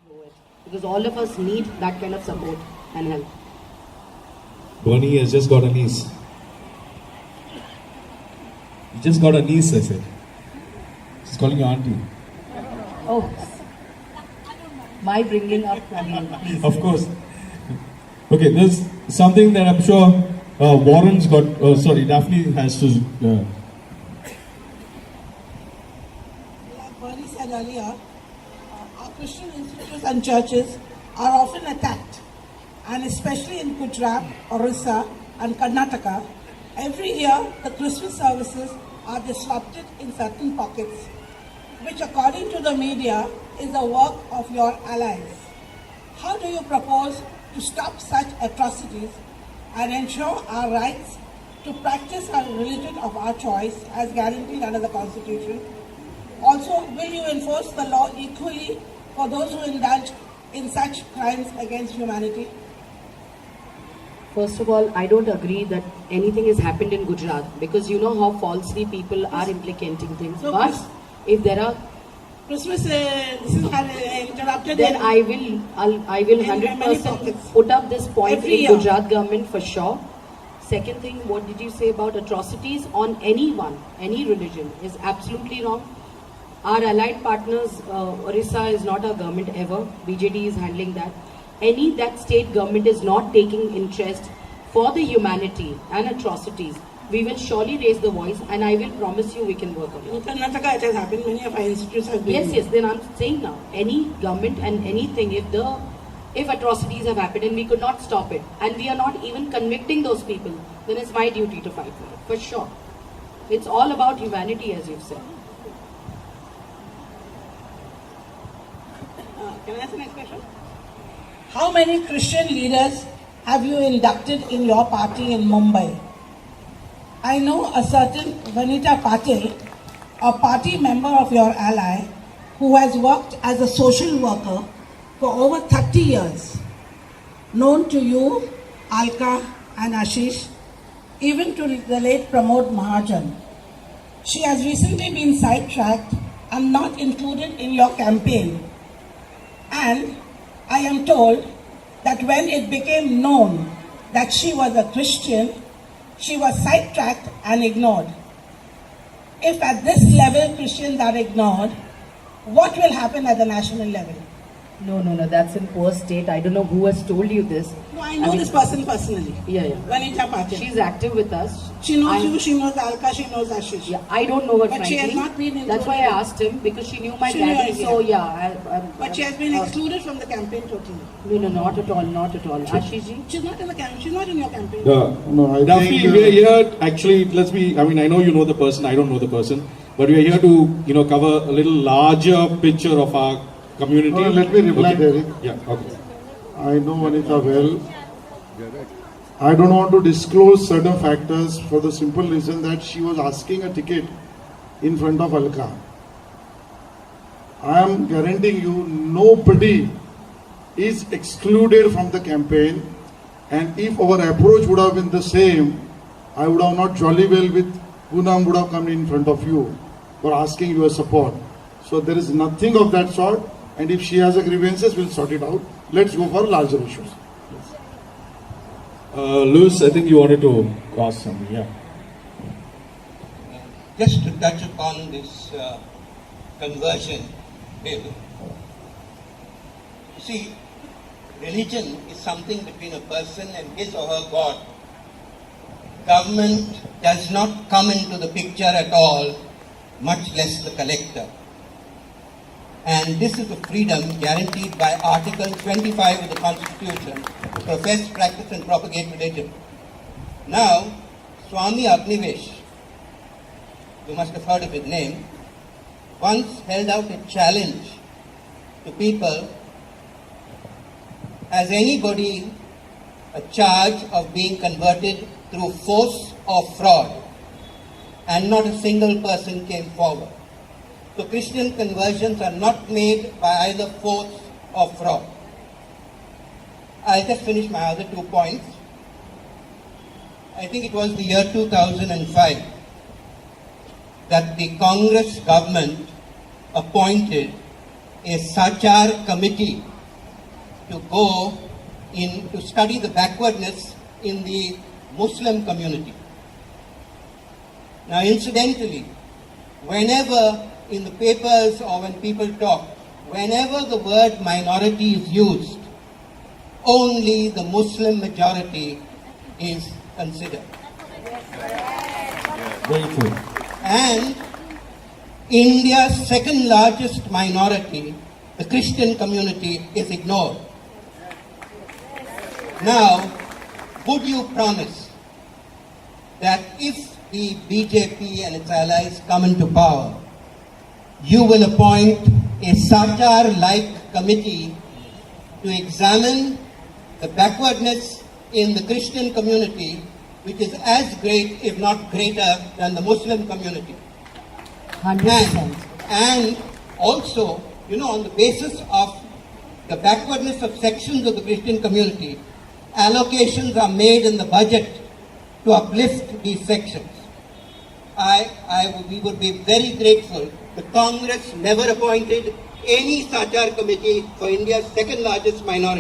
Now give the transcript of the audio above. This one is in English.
grow it. Because all of us need that kind of support and help. Bernie has just got a niece. You just got a niece, I said. She's calling you auntie. Oh, my bringing up, I mean, please. Of course. Okay, there's something that I'm sure Warren's got, Daphne has to. Like Bernie said earlier, our Christian institutes and churches are often attacked, and especially in Gujarat, Orissa, and Karnataka, every year the Christmas services are disrupted in certain pockets, which according to the media is the work of your allies. How do you propose to stop such atrocities and ensure our rights to practice our religion of our choice as guaranteed under the Constitution? Also, will you enforce the law equally for those who indulge in such crimes against humanity? First of all, I don't agree that anything has happened in Gujarat because you know how falsely people are implicating things. So but if there are, Christmas, this is interrupted. then I will In many 100% pockets. put up this point Every in year. Gujarat government for sure. Second thing, what did you say about atrocities on anyone, any religion is absolutely wrong. Our allied partners, Orissa is not our government ever. BJD is handling that. That state government is not taking interest for the humanity and atrocities. We will surely raise the voice, and I will promise you we can work on In it. Karnataka, it has happened. Many of our institutes have been. Yes. Then I'm saying now, any government and anything, if atrocities have happened and we could not stop it, and we are not even convicting those people, then it's my duty to fight for it, for sure. It's all about humanity, as you've said. Can I ask the next question? How many Christian leaders have you inducted in your party in Mumbai? I know a certain Vanita Patil, a party member of your ally, who has worked as a social worker for over 30 years, known to you, Alka and Ashish, even to the late Pramod Mahajan. She has recently been sidetracked and not included in your campaign. And I am told that when it became known that she was a Christian, she was sidetracked and ignored. If at this level Christians are ignored, what will happen at the national level? No, that's in poor state. I don't know who has told you this. No, I know mean, this person personally. Yeah. Vanita Patil. She's active with us. She knows you, she knows Alka, she knows Ashish. Yeah, I don't know her But frankly. she has not been That's why I included. asked him because she knew my She knew daddy. it, So yeah. I'm But she has been excluded from the campaign totally. No, not at all. Ashish ji? She's not in the campaign. She's not in your campaign. No, I Daphne, think, we are here actually, I know you know the person, I don't know the person, but we are here to, cover a little larger picture of our community. No, let me reply, Derek. Yeah, okay. I know Vanita well. I don't want to disclose certain factors for the simple reason that she was asking a ticket in front of Alka. I am guaranteeing you nobody is excluded from the campaign, and if our approach would have been the same, I would have not jolly well with Poonam would have come in front of you for asking your support. So there is nothing of that sort, and if she has a grievances, we'll sort it out. Let's go for larger issues. Lewis, I think you wanted to ask something, yeah. Just to touch upon this conversion bill. You see, religion is something between a person and his or her God. Government does not come into the picture at all, much less the collector. And this is a freedom guaranteed by Article 25 of the Constitution to profess, practice and propagate religion. Now, Swami Agnivesh, you must have heard of his name, once held out a challenge to people: has anybody a charge of being converted through force or fraud? And not a single person came forward. So Christian conversions are not made by either force or fraud. I'll just finish my other 2 points. I think it was the year 2005 that the Congress government appointed a Sachar committee to go in to study the backwardness in the Muslim community. Now, incidentally, whenever in the papers or when people talk, whenever the word minority is used, only the Muslim majority is considered. Very true. And India's second largest minority, the Christian community, is ignored. Now, would you promise that if the BJP and its allies come into power, you will appoint a Sarkar-like committee to examine the backwardness in the Christian community, which is as great, if not greater, than the Muslim community? 100%. And also, on the basis of the backwardness of sections of the Christian community, allocations are made in the budget to uplift these sections. We would be very grateful. The Congress never appointed any Sarkar committee for India's second largest minority.